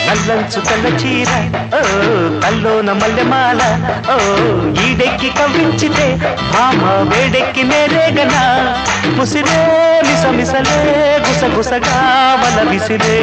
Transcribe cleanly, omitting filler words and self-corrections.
నల్లంచు తెల్ల చీర ఓ కల్లోన మల్లెమాల ఓ ఈడెక్కి కవ్వించితే భామ వేడెక్కి నేరేగనా ముసిరే మిసమిసలే గుసగుసగా వల విసిరే